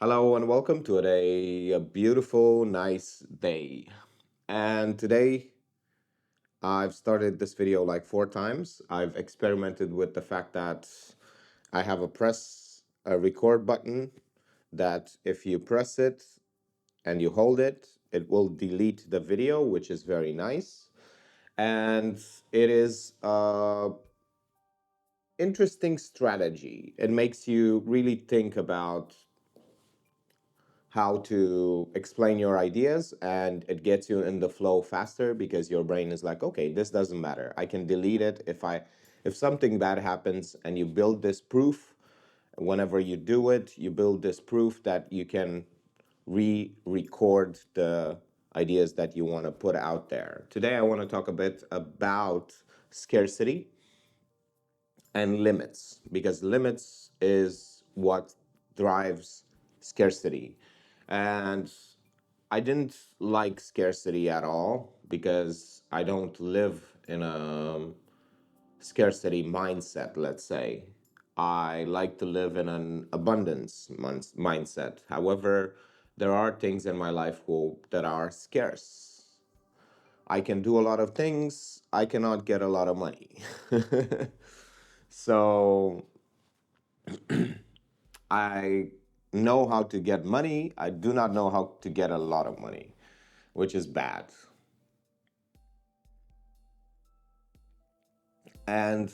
Hello and welcome to a beautiful, nice day. And today I've started this video like four times. I've experimented with the fact that I have a record button that if you press it and you hold it, it will delete the video, which is very nice. And it is a interesting strategy. It makes you really think about how to explain your ideas, and it gets you in the flow faster because your brain is like, okay, this doesn't matter, I can delete it if something bad happens. And you build this proof. Whenever you do it, you build this proof that you can re-record the ideas that you want to put out there. Today I want to talk a bit about scarcity and limits, because limits is what drives scarcity. And I didn't like scarcity at all because I don't live in a scarcity mindset, let's say. I like to live in an mindset. However, there are things in my life that are scarce. I can do a lot of things, I cannot get a lot of money. So I know how to get money. I do not know how to get a lot of money, which is bad. And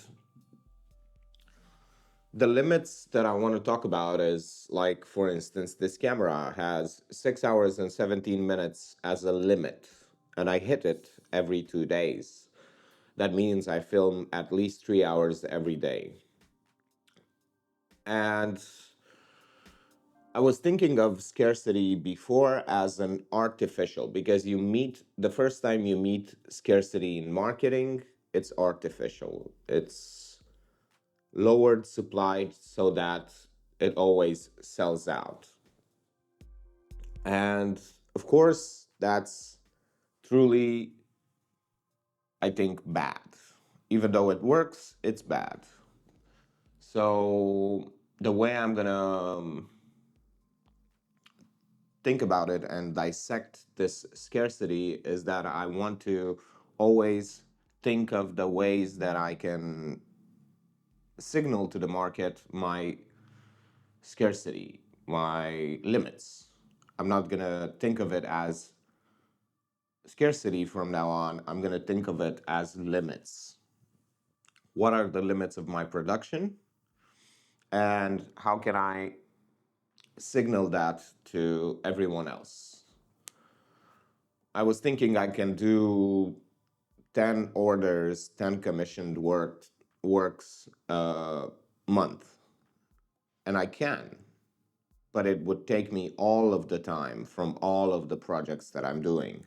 the limits that I want to talk about is like, for instance, this camera has 6 hours and 17 minutes as a limit, and I hit it every 2 days. That means I film at least 3 hours every day. And I was thinking of scarcity before as an artificial, because the first time you meet scarcity in marketing, it's artificial. It's lowered supply so that it always sells out. And of course, that's truly, I think, bad. Even though it works, it's bad. So the way I'm gonna think about it and dissect this scarcity is that I want to always think of the ways that I can signal to the market my scarcity, my limits. I'm not going to think of it as scarcity from now on. I'm going to think of it as limits. What are the limits of my production? And how can I signal that to everyone else? I was thinking I can do 10 orders, 10 commissioned works a month. And I can, but it would take me all of the time from all of the projects that I'm doing.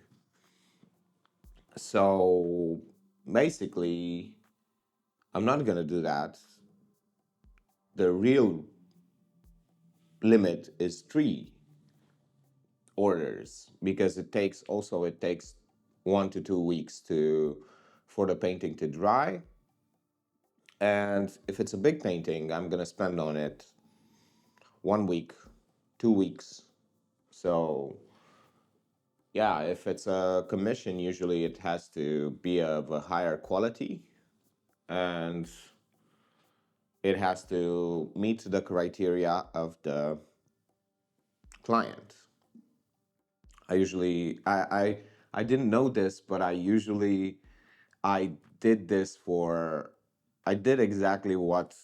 So basically, I'm not going to do that. The real limit is 3 orders, because it takes 1 to 2 weeks to for the painting to dry. And if it's a big painting, I'm going to spend on it 1 week, 2 weeks. So yeah, if it's a commission, usually it has to be of a higher quality, and it has to meet the criteria of the client. I usually I didn't know this, but I did this for I did exactly what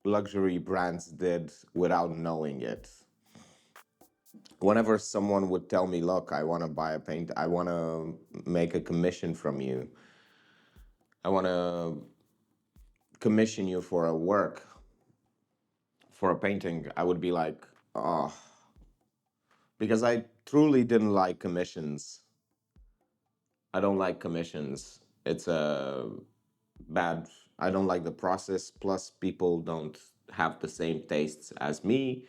luxury brands did without knowing it. Whenever someone would tell me, look, I want to buy a paint, I want to make a commission from you, I want to commission you for a work, for a painting, I would be like, oh, because I truly didn't like commissions. I don't like commissions. It's a bad, I don't like the process. Plus, people don't have the same tastes as me.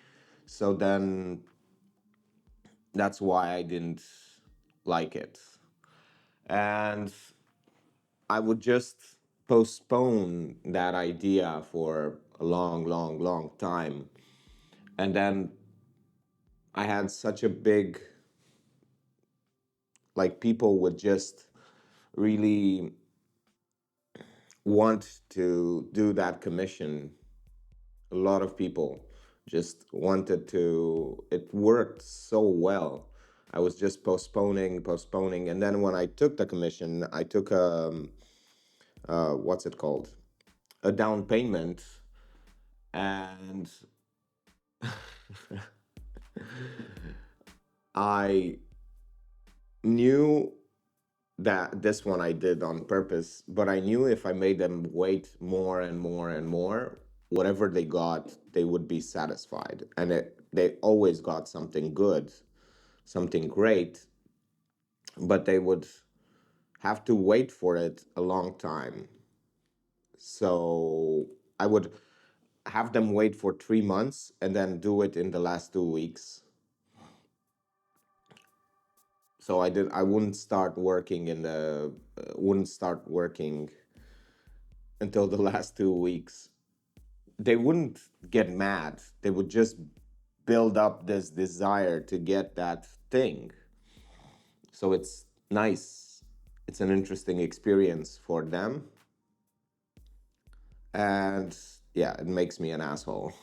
So then that's why I didn't like it. And I would just postpone that idea for a long, long, long time. And then I had such a big, like, people would just really want to do that commission. A lot of people just wanted to, it worked so well. I was just postponing, and then when I took the commission, I took what's it called, a down payment, and I knew that this one I did on purpose, but I knew if I made them wait more and more and more, whatever they got, they would be satisfied. And they always got something good, something great, but they would have to wait for it a long time. So I would have them wait for 3 months and then do it in the last 2 weeks. So I wouldn't start working wouldn't start working until the last 2 weeks. They wouldn't get mad. They would just build up this desire to get that thing. So it's nice. It's an interesting experience for them. And yeah, it makes me an asshole.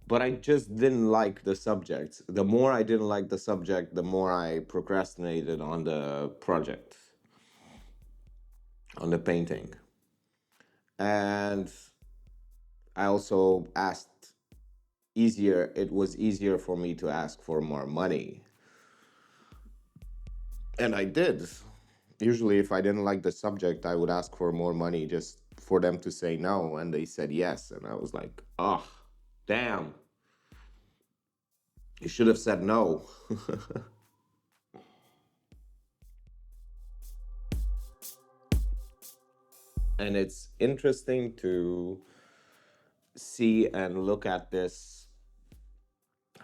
But I just didn't like the subject. The more I didn't like the subject, the more I procrastinated on the project, on the painting. And I also asked it was easier for me to ask for more money. And I did. Usually, if I didn't like the subject, I would ask for more money just for them to say no. And they said yes. And I was like, oh, damn. You should have said no. And it's interesting to see and look at this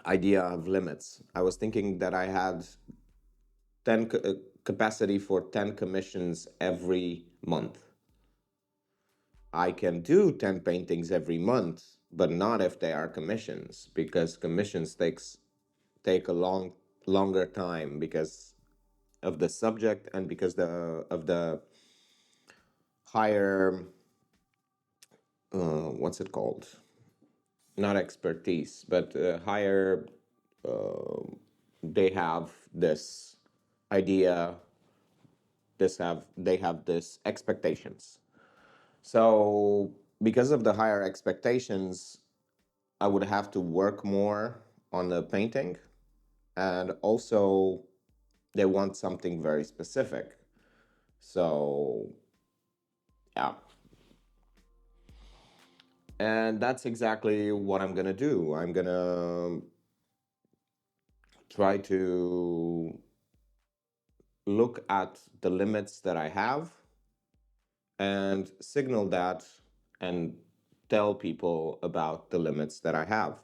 idea of limits. I was thinking that I had 10 capacity for 10 commissions every month. I can do 10 paintings every month, but not if they are commissions, because commissions take a longer time because of the subject and because of the higher what's it called, not expertise, but higher, uh, they have this idea, they have this expectations. So because of the higher expectations, I would have to work more on the painting, and also they want something very specific. So yeah, and that's exactly what I'm gonna do. I'm gonna try to look at the limits that I have and signal that and tell people about the limits that I have.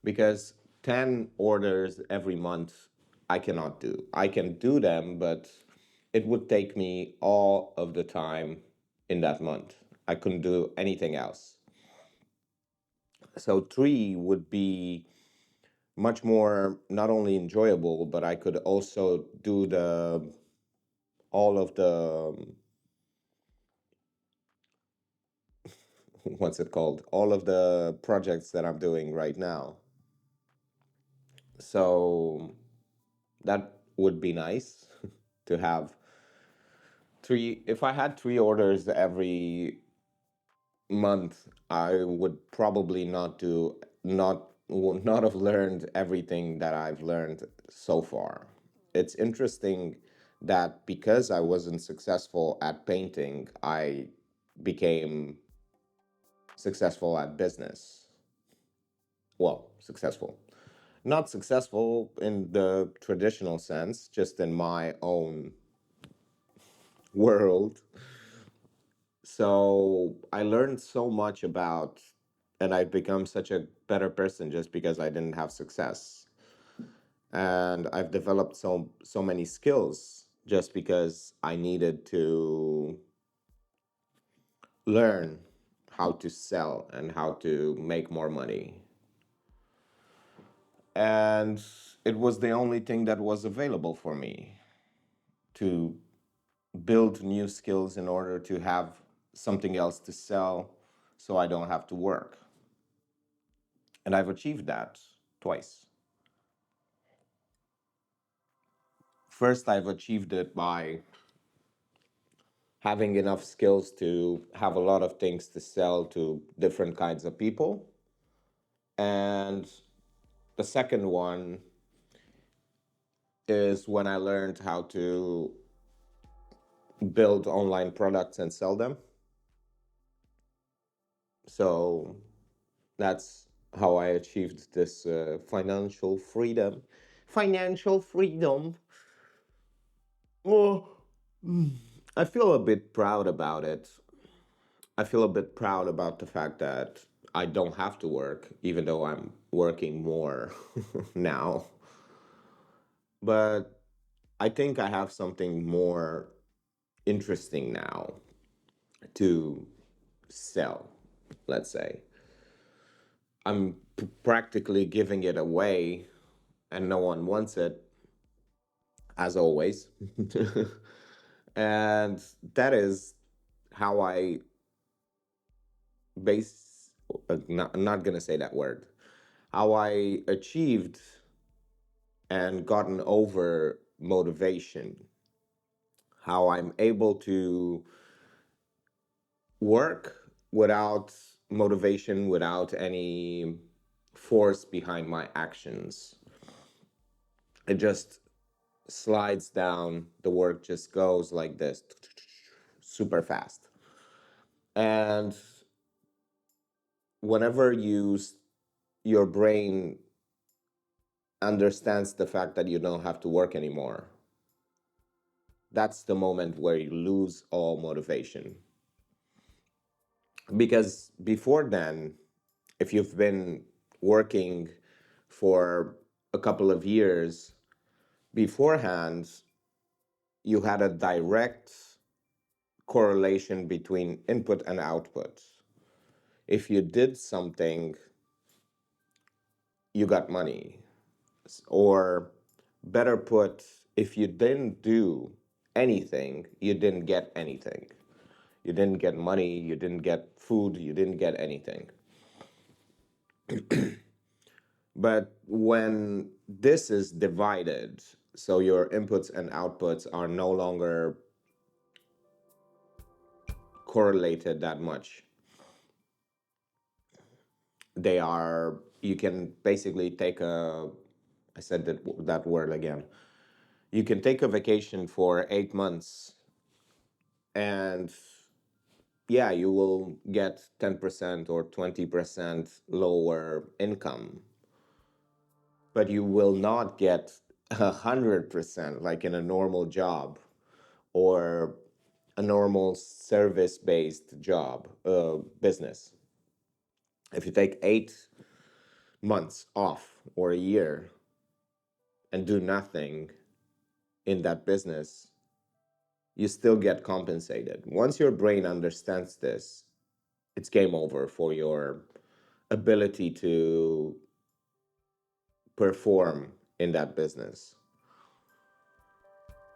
Because 10 orders every month, I cannot do. I can do them, but it would take me all of the time in that month. I couldn't do anything else. So three would be much more not only enjoyable, but I could also do the all of the what's it called? All of the projects that I'm doing right now. So that would be nice to have three. If I had three orders every month, I would probably not have learned everything that I've learned so far. It's interesting that because I wasn't successful at painting, I became successful at business. Well, successful. Not successful in the traditional sense, just in my own world. So I learned so much about, and I've become such a better person just because I didn't have success. And I've developed so many skills just because I needed to learn how to sell and how to make more money. And it was the only thing that was available for me to build new skills in order to have something else to sell so I don't have to work. And I've achieved that twice. First, I've achieved it by having enough skills to have a lot of things to sell to different kinds of people. And the second one is when I learned how to build online products and sell them. So that's how I achieved this financial freedom. Financial freedom. Oh, I feel a bit proud about it. I feel a bit proud about the fact that I don't have to work, even though I'm working more now. But I think I have something more interesting now to sell, let's say. I'm practically giving it away and no one wants it, as always. And that is how I base, I'm not going to say that word, how I achieved and gotten over motivation, how I'm able to work without motivation, without any force behind my actions. It just slides down, the work just goes like this, super fast. And whenever your brain understands the fact that you don't have to work anymore, that's the moment where you lose all motivation. Because before then, if you've been working for a couple of years beforehand, you had a direct correlation between input and output. If you did something, you got money. Or better put, if you didn't do anything, you didn't get anything. You didn't get money, you didn't get food, you didn't get anything. But when this is divided, so your inputs and outputs are no longer correlated that much, they are, you can basically take a, I said that word again. You can take a vacation for 8 months and yeah, you will get 10% or 20% lower income, but you will not get 100% like in a normal job or a normal service-based job, business. If you take 8 months off or a year and do nothing in that business, you still get compensated. Once your brain understands this, it's game over for your ability to perform in that business.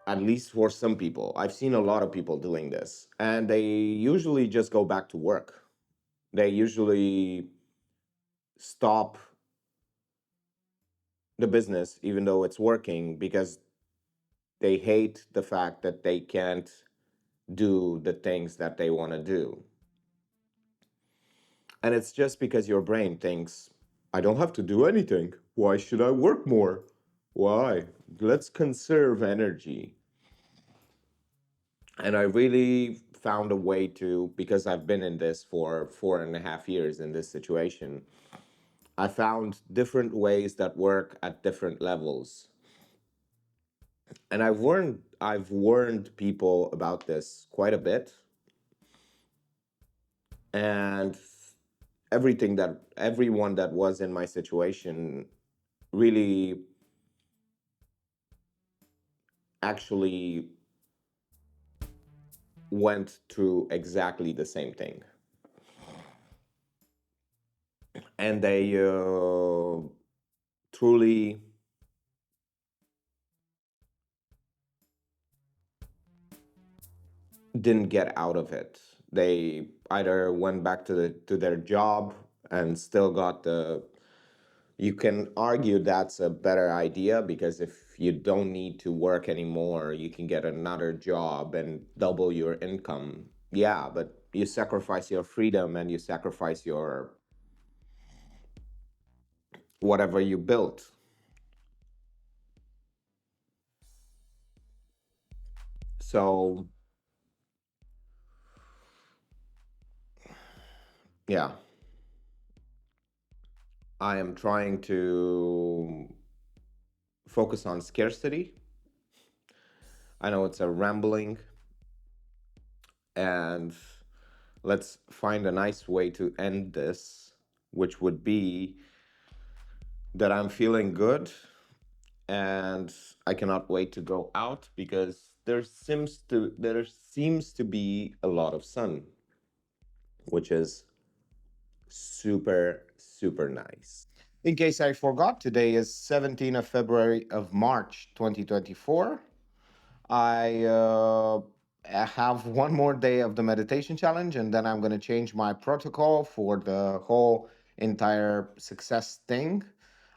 At least for some people. I've seen a lot of people doing this, and they usually just go back to work. They usually stop the business, even though it's working, because they hate the fact that they can't do the things that they want to do. And it's just because your brain thinks, I don't have to do anything. Why should I work more? Why? Let's conserve energy. And I really found a way to, because I've been in this for 4.5 years in this situation, I found different ways that work at different levels. And I've warned people about this quite a bit. And everyone that was in my situation really actually went through exactly the same thing. And they truly didn't get out of it. They either went back to their job and still got the. You can argue that's a better idea because if you don't need to work anymore, you can get another job and double your income. Yeah, but you sacrifice your freedom and you sacrifice your whatever you built. So, yeah, I am trying to focus on scarcity. I know it's a rambling, and let's find a nice way to end this, which would be that I'm feeling good and I cannot wait to go out because there seems to be a lot of sun, which is super nice. In case I forgot, today is 17th of February of March 2024. I have one more day of the meditation challenge, and then I'm going to change my protocol for the whole entire success thing.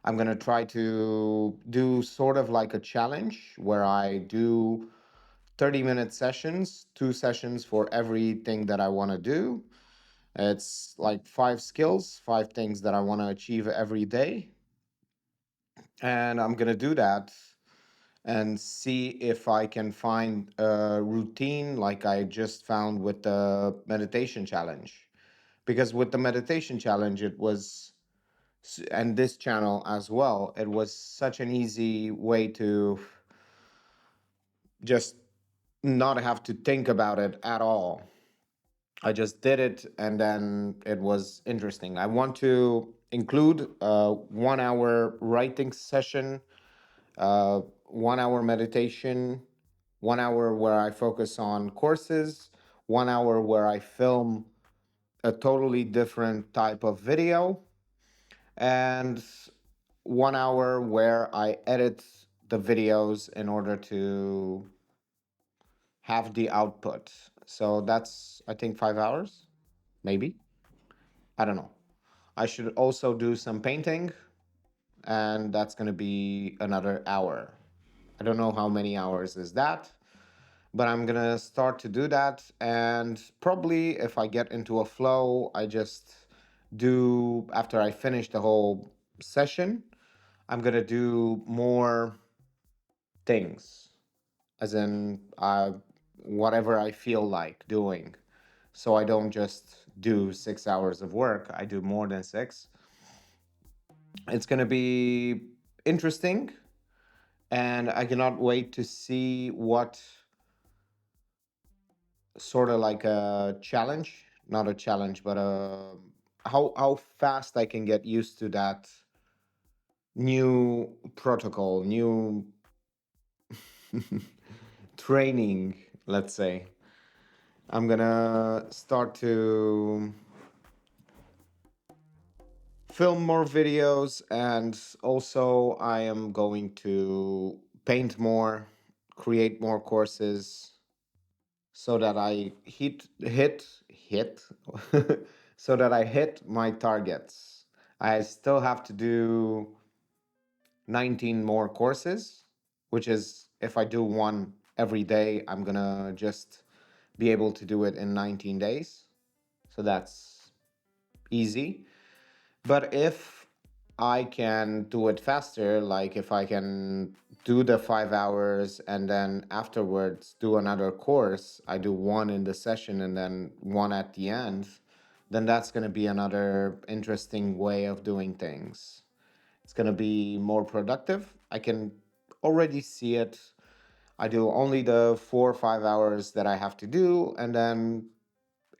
I'm going to try to do sort of like a challenge where I do 30-minute sessions, two sessions for everything that I want to do. It's like five skills, five things that I want to achieve every day. And I'm going to do that and see if I can find a routine like I just found with the meditation challenge. Because with the meditation challenge, it was, and this channel as well, it was such an easy way to just not have to think about it at all. I just did it and then it was interesting. I want to include a 1 hour writing session, 1 hour meditation, 1 hour where I focus on courses, 1 hour where I film a totally different type of video, and 1 hour where I edit the videos in order to have the output. So that's, I think, 5 hours, maybe. I don't know. I should also do some painting, and that's going to be another hour. I don't know how many hours is that, but I'm gonna start to do that. And probably if I get into a flow, I just do, after I finish the whole session, I'm gonna do more things, as in whatever I feel like doing. So I don't just do 6 hours of work, I do more than six. It's gonna be interesting, and I cannot wait to see what sort of like a challenge, not a challenge, but how fast I can get used to that new protocol, new training, let's say. I'm gonna start to film more videos, and also I am going to paint more, create more courses, so that I hit so that I hit my targets. I still have to do 19 more courses, which is, if I do one every day, I'm gonna just be able to do it in 19 days. So that's easy. But if I can do it faster, like if I can do the 5 hours and then afterwards do another course, I do one in the session and then one at the end, then that's going to be another interesting way of doing things. It's going to be more productive. I can already see it. I do only the 4 or 5 hours that I have to do, and then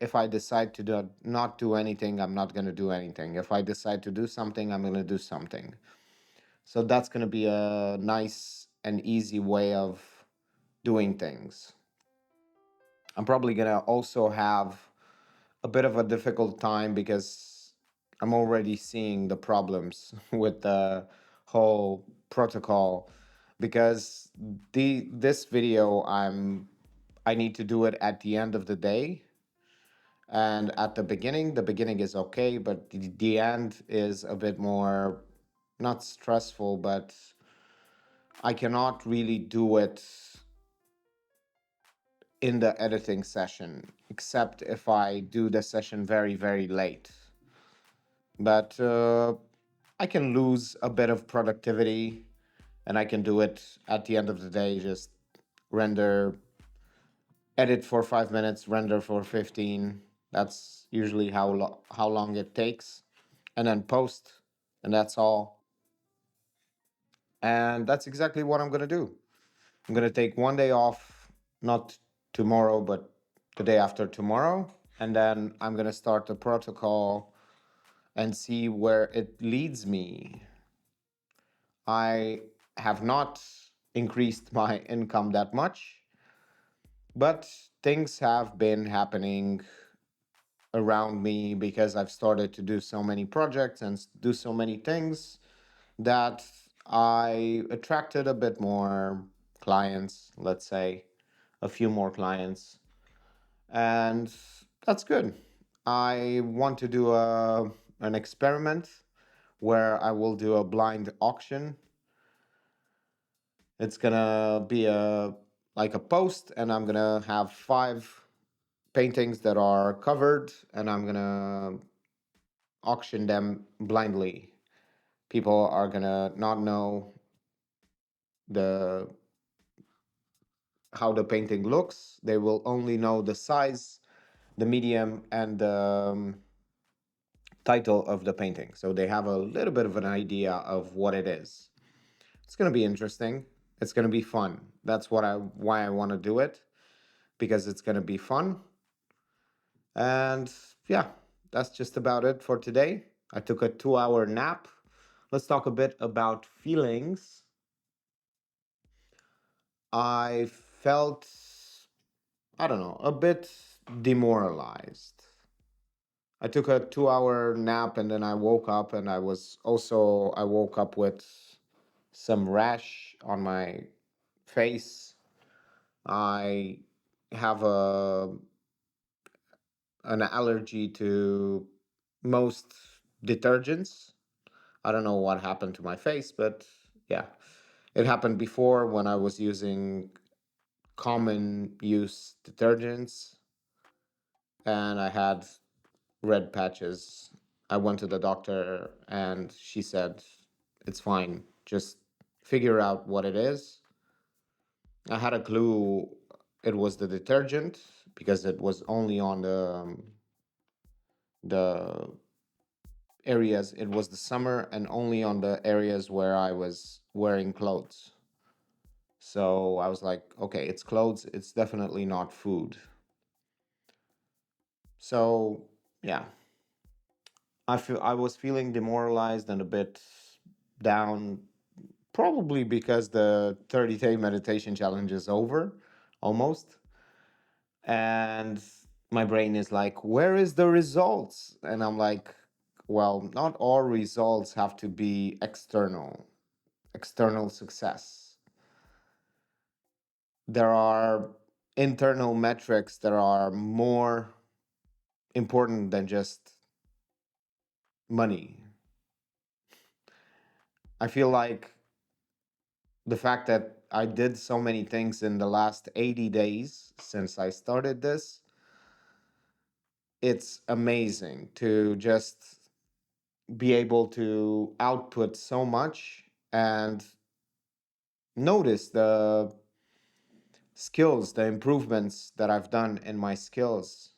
if I decide to not do anything, I'm not going to do anything. If I decide to do something, I'm going to do something. So that's going to be a nice and easy way of doing things. I'm probably going to also have a bit of a difficult time because I'm already seeing the problems with the whole protocol because this video I need to do it at the end of the day. And at the beginning is okay, but the end is a bit more not stressful, but I cannot really do it in the editing session, except if I do the session very, very late. But I can lose a bit of productivity and I can do it at the end of the day, just render, edit for 5 minutes, render for 15. That's usually how long it takes. And then post, and that's all. And that's exactly what I'm going to do. I'm going to take one day off, not tomorrow, but the day after tomorrow. And then I'm going to start the protocol and see where it leads me. I have not increased my income that much, but things have been happening around me because I've started to do so many projects and do so many things that I attracted a bit more clients, let's say, a few more clients. And that's good. I want to do an experiment where I will do a blind auction. It's gonna be a like a post, and I'm gonna have five paintings that are covered, and I'm gonna auction them blindly. People are gonna not know the how the painting looks. They will only know the size, the medium, and the title of the painting. So they have a little bit of an idea of what it is. It's going to be interesting. It's going to be fun. That's why I want to do it, because it's going to be fun. And yeah, that's just about it for today. I took a 2 hour nap. Let's talk a bit about feelings. I felt, I don't know, a bit demoralized. I took a 2 hour nap and then I woke up and I woke up with some rash on my face. I have an allergy to most detergents. I don't know what happened to my face, but yeah, it happened before when I was using common use detergents and I had red patches. I went to the doctor and she said, it's fine. Just figure out what it is. I had a clue it was the detergent because it was only on the areas, it was the summer and only on the areas where I was wearing clothes. So I was like, okay, it's clothes, it's definitely not food. So yeah, I was feeling demoralized and a bit down, probably because the 30-day meditation challenge is over almost. And my brain is like, where is the results? And I'm like, well, not all results have to be external success. There are internal metrics that are more important than just money. I feel like the fact that I did so many things in the last 80 days since I started this, it's amazing to just be able to output so much and notice the skills, the improvements that I've done in my skills.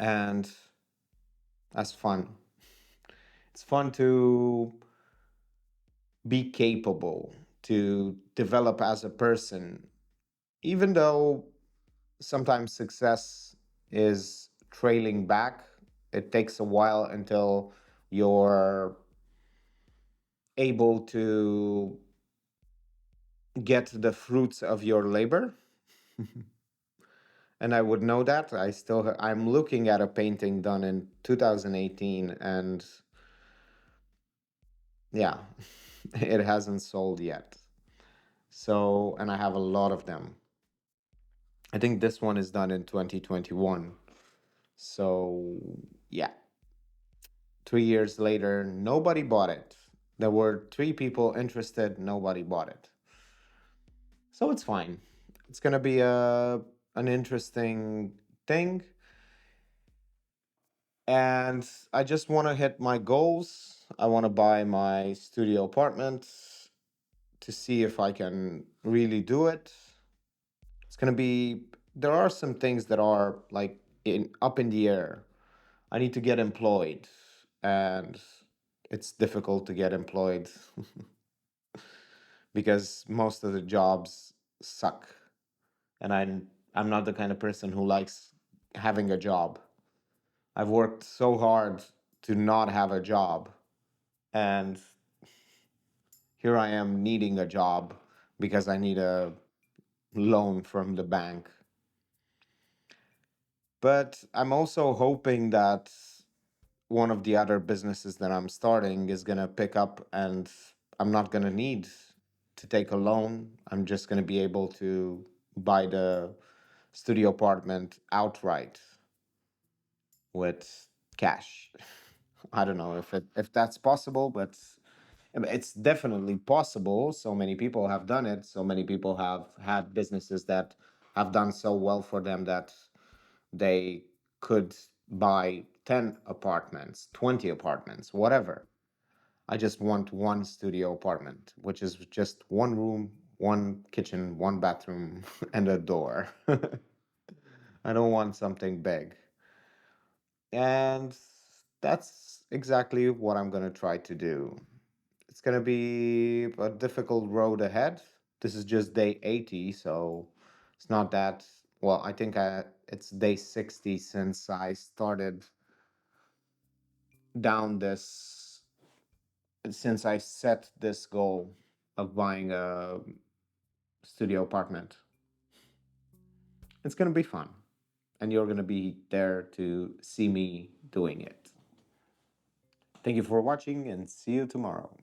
And that's fun. It's fun to be capable, to develop as a person, even though sometimes success is trailing back. It takes a while until you're able to get the fruits of your labor. And I would know that. I'm looking at a painting done in 2018 and Yeah, it hasn't sold yet. So, and I have a lot of them. I think this one is done in 2021. So, yeah, 3 years later, nobody bought it. There were three people interested, nobody bought it. So it's fine. It's gonna be an interesting thing. And I just want to hit my goals. I want to buy my studio apartment to see if I can really do it. It's gonna be there are some things that are like in up in the air. I need to get employed, and it's difficult to get employed because most of the jobs suck. And I'm not the kind of person who likes having a job. I've worked so hard to not have a job, and here I am needing a job because I need a loan from the bank. But I'm also hoping that one of the other businesses that I'm starting is going to pick up, and I'm not going to need to take a loan. I'm just going to be able to buy the studio apartment outright with cash. I don't know if that's possible, but I mean, it's definitely possible. So many people have done it. So many people have had businesses that have done so well for them that they could buy 10 apartments, 20 apartments, whatever. I just want one studio apartment, which is just one room, one kitchen, one bathroom, and a door. I don't want something big. And that's exactly what I'm going to try to do. It's going to be a difficult road ahead. This is just day 80, so it's not that. Well, I think it's day 60 since I started down this, since I set this goal of buying a studio apartment. It's going to be fun, and you're going to be there to see me doing it. Thank you for watching, and see you tomorrow.